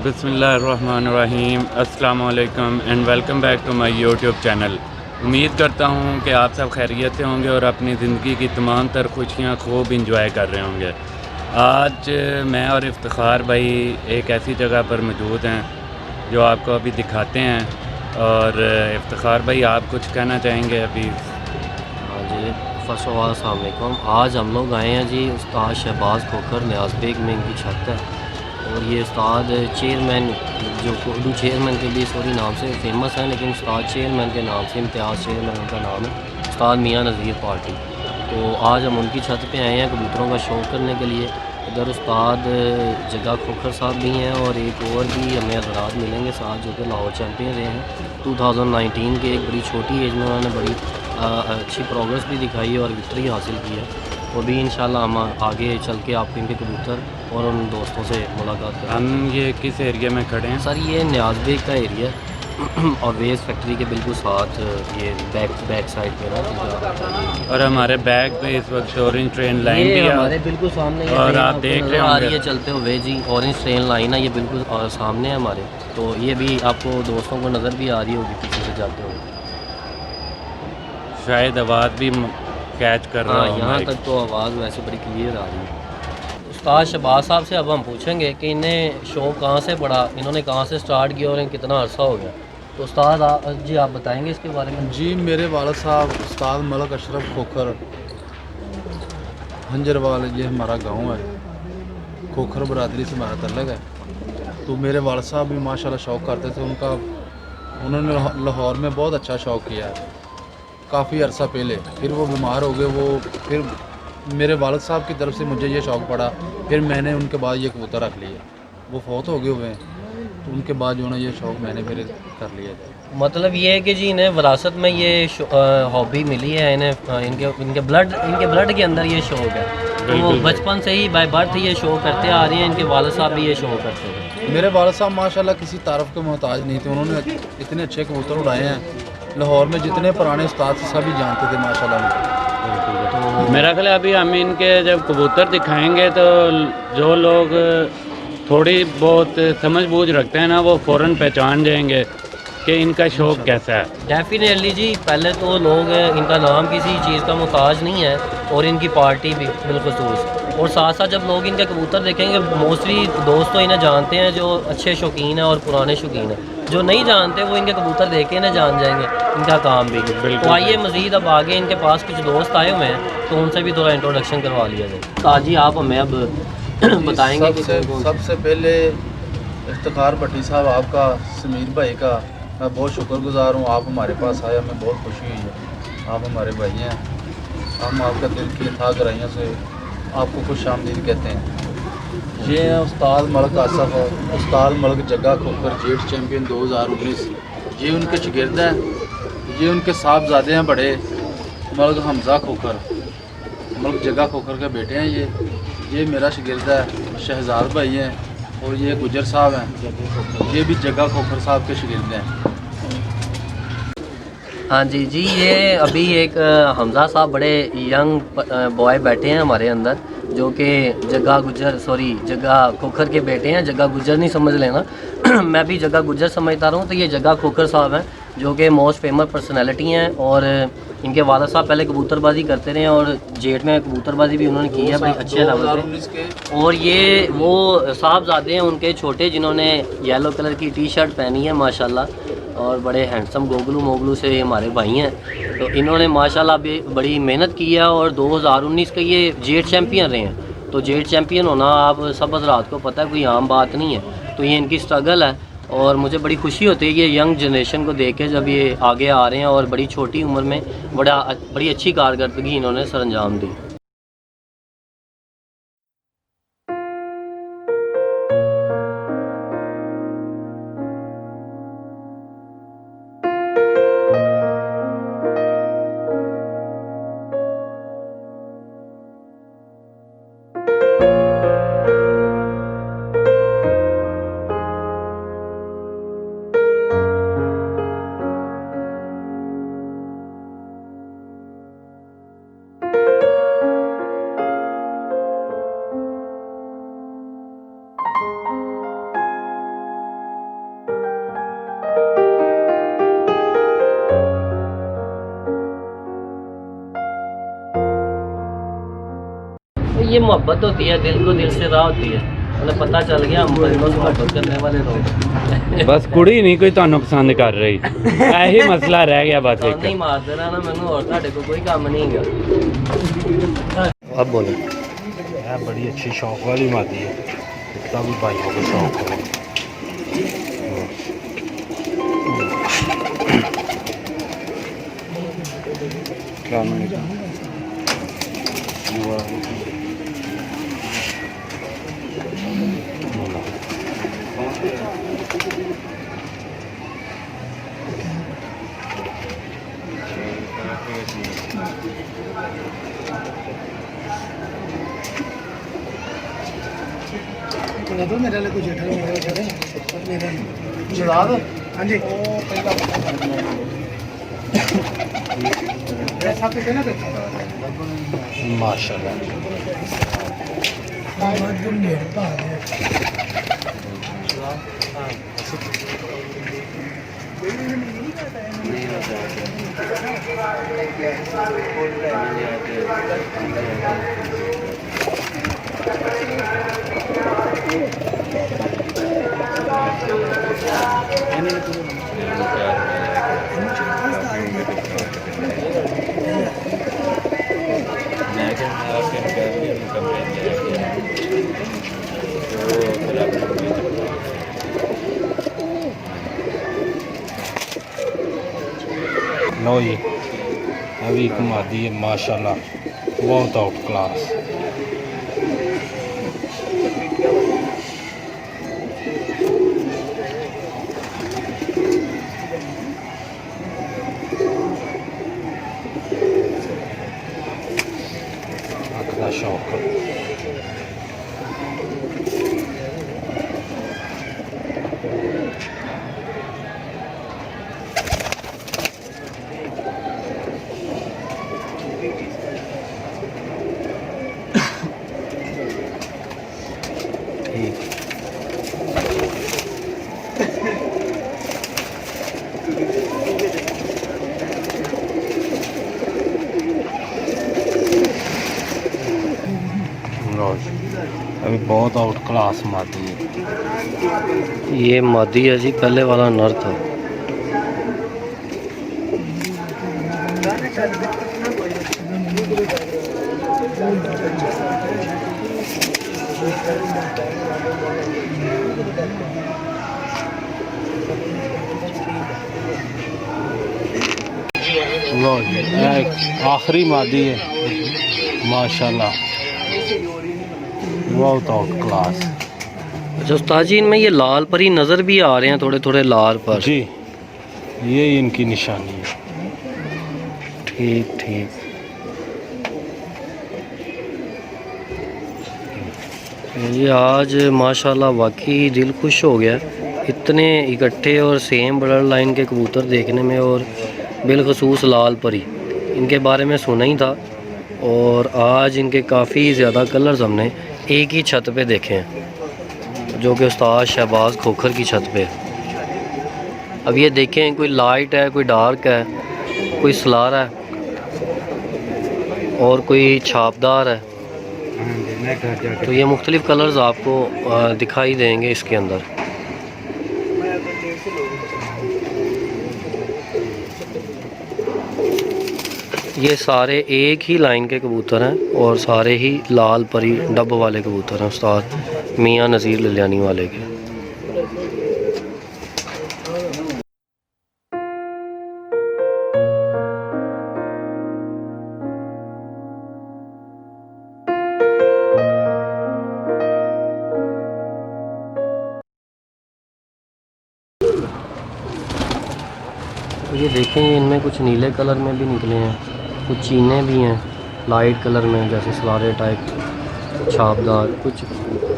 बिस्मिल्लाहिर्रहमानिर्रहीम अस्सलाम वालेकुम and welcome back to my YouTube channel. उम्मीद करता हूँ कि आप सब खैरियत से होंगे और अपनी ज़िंदगी की तमाम तर खुशियाँ खूब इंजॉय कर रहे होंगे। आज मैं और इफ्तिखार भाई एक ऐसी जगह पर मौजूद हैं जो आपको अभी दिखाते हैं। और इफ्तिखार भाई, आप कुछ कहना चाहेंगे अभी? हाँ जी, फ़र्स्ट ऑफ़ ऑल अस्सलाम वालेकुम। आज हम लोग आए हैं जी उस्ताद शहबाज़ खोखर न्याज़ बेग में इनकी छत है। और ये उस्ताद चेयरमैन, जो उर्दू चेयरमैन के भी सॉरी नाम से फ़ेमस हैं, लेकिन उस्ताद चेयरमैन के नाम से इम्तियाज़ चेयरमैन उनका नाम है, उस्ताद मियाँ नज़ीर पार्टी। तो आज हम उनकी छत पे आए हैं कबूतरों का शौक़ करने के लिए। इधर उस्ताद जग्गा खोखर साहब भी हैं और एक और भी हमें हज़रात मिलेंगे साथ, जो कि लाहौर चैम्पियन रहे हैं 2019 के। एक बड़ी छोटी एज में उन्होंने बड़ी अच्छी प्रोग्रेस भी दिखाई है और विक्ट्री हासिल की है। वो भी इंशाल्लाह हम आगे चल के आपको इनके कबूतर और उन दोस्तों से मुलाकात हम करवाएंगे। ये किस एरिया में खड़े हैं? सर ये न्याज़ बेग का एरिया है और वेस्ट फैक्ट्री के बिल्कुल साथ, ये बैक साइड पे ना और हमारे बैग पे इस वक्त ऑरेंज ट्रेन लाइन ये भी है हमारे बिल्कुल सामने ये और ट्रेन आप आपको देख रहे नज़र आ होंगे। रही है चलते हुए जी, ऑरेंज ट्रेन लाइन है ये बिल्कुल सामने है हमारे। तो ये भी आपको दोस्तों को नज़र भी आ रही होगी पीछे से जाते हुए। शायद आवाज़ भी कैच कर रहा हाँ, हो यहाँ माइक। तक तो आवाज़ वैसे बड़ी क्लियर आ रही है। उस्ताद शहबाज साहब से अब हम पूछेंगे कि इन्हें शौक़ कहाँ से पड़ा, इन्होंने कहाँ से स्टार्ट किया और इन्हें कितना अरसा हो गया। तो उस्ताद जी आप बताएंगे इसके बारे में? जी, मेरे वालिद साहब उस्ताद मलक अशरफ खोखर हंजरवाल, ये हमारा गांव है। खोखर बरादरी से हमारा तल्लक है। तो मेरे वालिद साहब भी माशाल्लाह शौक़ करते थे। उन्होंने लाहौर में बहुत अच्छा शौक़ किया है काफ़ी अरसा पहले। फिर वो बीमार हो गए। फिर मेरे वालिद साहब की तरफ से मुझे ये शौक़ पड़ा। फिर मैंने उनके बाद ये कबूतर रख लिए। वो फौत हो गए हुए हैं, तो उनके बाद जो है ना ये शौक़ मैंने फिर कर लिया था। मतलब ये है कि जी इन्हें विरासत में ये हॉबी मिली है, इन्हें इनके ब्लड के अंदर ये शौक़ है। तो वो बिल्कुल भाई। बचपन से ही बाय बर्थ ये शौक़ करते आ रहे हैं। इनके वालिद साहब भी ये शौक़ करते थे। मेरे वालिद साहब माशाल्लाह किसी तारफ़ के मोहताज नहीं थे। उन्होंने इतने अच्छे कबूतर उड़ाए हैं। लाहौर में जितने पुराने उस्ताद थे सभी जानते थे माशाल्लाह उनको। बिल्कुल भाई, तो मेरा ख्याल है अभी हम इनके जब कबूतर दिखाएंगे तो जो लोग थोड़ी बहुत समझ बूझ रखते हैं ना, वो फ़ौरन पहचान जाएंगे कि इनका शौक़ इंशाल्लाह। कैसा है। डेफिनेटली जी, पहले तो लोग इनका नाम किसी चीज़ का मोहताज नहीं है और इनकी पार्टी भी बिलखसूस। और साथ साथ जब लोग इनके कबूतर देखेंगे, मोस्टली दोस्त तो इन्हें जानते हैं जो अच्छे शौकीन हैं और पुराने शौकीन हैं। जो नहीं जानते वो इनके कबूतर देख के इन्हें जान जाएंगे इनका काम भी। तो बिल्कुल आइए भाई। मज़ीद अब आगे इनके पास कुछ दोस्त आए हुए हैं, तो उनसे भी थोड़ा इंट्रोडक्शन करवा लिया जाए। ताजी आप हमें अब जी, बताएंगे कि कौन कौन से। सबसे पहले इफ्तिखार भट्टी साहब आपका, समीर भाई का मैं बहुत शुक्रगुज़ार हूँ। आप हमारे पास आए, हमें बहुत खुशी हुई है। आप हमारे भाई हैं। हम आपका दिल की अथाह गहराइयों से आपको खुश आमदीद कहते हैं। ये हैं उस्ताद मलक आसफ़ और उस्ताद मलक जग्गा खोखर, जेट चैम्पियन 2019। ये उनके शागिर्द हैं। ये उनके साहबजादे हैं बड़े, मलक हमज़ा खोखर, मलक जग्गा खोखर के बेटे हैं। ये मेरा शागिर्द है शहजाद भाई हैं। और ये गुजर साहब हैं, ये भी जग्गा खोखर साहब के शागिर्द हैं। हाँ जी जी, ये अभी एक हमज़ा साहब बड़े यंग बॉय बैठे हैं हमारे अंदर, जो कि जग्गा खोखर के बेटे हैं। जग्गा गुजर नहीं समझ लेना मैं भी जग्गा गुजर समझता रहा हूँ। तो ये जग्गा खोखर साहब हैं, जो कि मोस्ट फेमस पर्सनैलिटी हैं। और इनके वालिद साहब पहले कबूतरबाजी करते रहे और जेठ में कबूतरबाजी भी उन्होंने की है बड़ी अच्छे लेवल 2019 के पे। और ये वो साहबजादे हैं उनके छोटे, जिन्होंने येलो कलर की टी शर्ट पहनी है माशाल्लाह। और बड़े हैंडसम गोगलू मोगलू से हमारे भाई हैं। तो इन्होंने माशाल्लाह भी बड़ी मेहनत की है और 2019 के ये जेट चैम्पियन रहे हैं। तो जेट चैम्पियन होना आप सब हज़रात को पता है, कोई आम बात नहीं है। तो ये इनकी स्ट्रगल है और मुझे बड़ी खुशी होती है ये यंग जनरेशन को देख के, जब ये आगे आ रहे हैं और बड़ी छोटी उम्र में बड़ी अच्छी कारकर्दगी इन्होंने सरअंजाम दी। ये मोहब्बत होती है, दिल को दिल से राह होती है। उन्हें पता चल गया हम बस मोहब्बत करने वाले लोग। बस कुड़ी नहीं कोई ਤੁਹਾਨੂੰ पसंद कर रही, यही मसला रह गया बस एक। नहीं मार देना ना मैंने, और ਤੁਹਾਡੇ को कोई काम नहीं है। अब बोलो। यह बड़ी अच्छी शौक वाली मादी है, इतना भी भाइयों को शौक है। तो मेरे लिए कुछ जेठा मेरे जनाब हाँ जी ऐसा तो कहना माशाल्लाह लो जी, अभी एक मादी है माशाल्लाह बहुत आउट क्लास। का शौक ठीक। अभी बहुत आउट क्लास मादी है। ये मादी है जी, पहले वाला नर था। लो आखिरी मादी है माशाल्लाह बहुत आउट क्लास। अच्छा उस्ताद जी, इनमें ये लाल परी नज़र भी आ रहे हैं थोड़े थोड़े लाल पर। जी ये इनकी निशानी है। ठीक ठीक। ये आज माशाल्लाह वाकई दिल खुश हो गया इतने इकट्ठे और सेम ब्लड लाइन के कबूतर देखने में, और बिलखसूस लाल परी इनके बारे में सुना ही था, और आज इनके काफ़ी ज़्यादा कलर्स हमने एक ही छत पे देखे हैं, जो कि उस्ताद शहबाज खोखर की छत पे। अब ये देखें, कोई लाइट है, कोई डार्क है, कोई सलार है और कोई छापदार है। तो ये मुख्तलिफ़ कलर्स आपको दिखाई देंगे इसके अंदर। ये सारे एक ही लाइन के कबूतर हैं और सारे ही लाल परी डब वाले कबूतर हैं उस्ताद मियाँ नज़ीर ललियानी वाले के। ये देखें, इनमें कुछ नीले कलर में भी निकले हैं, कुछ चीने भी हैं लाइट कलर में, जैसे सलारे टाइप छापदार, कुछ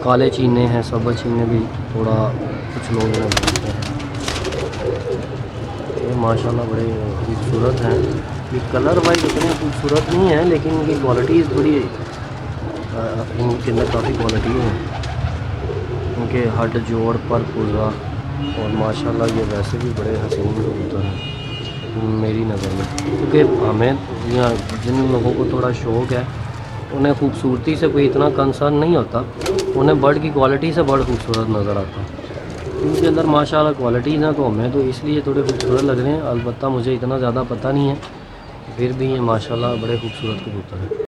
काले चीने हैं, सब्ज़ चीने भी थोड़ा कुछ लोग इन्हें बोलते हैं। ये माशाल्लाह बड़े खूबसूरत हैं। ये कलर वाइज इतने खूबसूरत नहीं है, लेकिन इनकी क्वालिटीज़ बड़ी, इनके अंदर काफ़ी क्वालिटी है। इनके हड जोड़ पर पूरा, और माशाल्लाह ये वैसे भी बड़े हसीन कबूतर हैं मेरी नज़र में, क्योंकि हमें यहाँ जिन लोगों को थोड़ा शौक़ है उन्हें खूबसूरती से कोई इतना कंसर्न नहीं होता, उन्हें बर्ड की क्वालिटी से बर्ड खूबसूरत नज़र आता। उनके अंदर माशाल्लाह क्वालिटीज़ हैं, तो हमें तो इसलिए थोड़े खूबसूरत लग रहे हैं। अलबत्ता मुझे इतना ज़्यादा पता नहीं है, फिर भी ये माशाल्लाह बड़े खूबसूरत कबूतर हैं।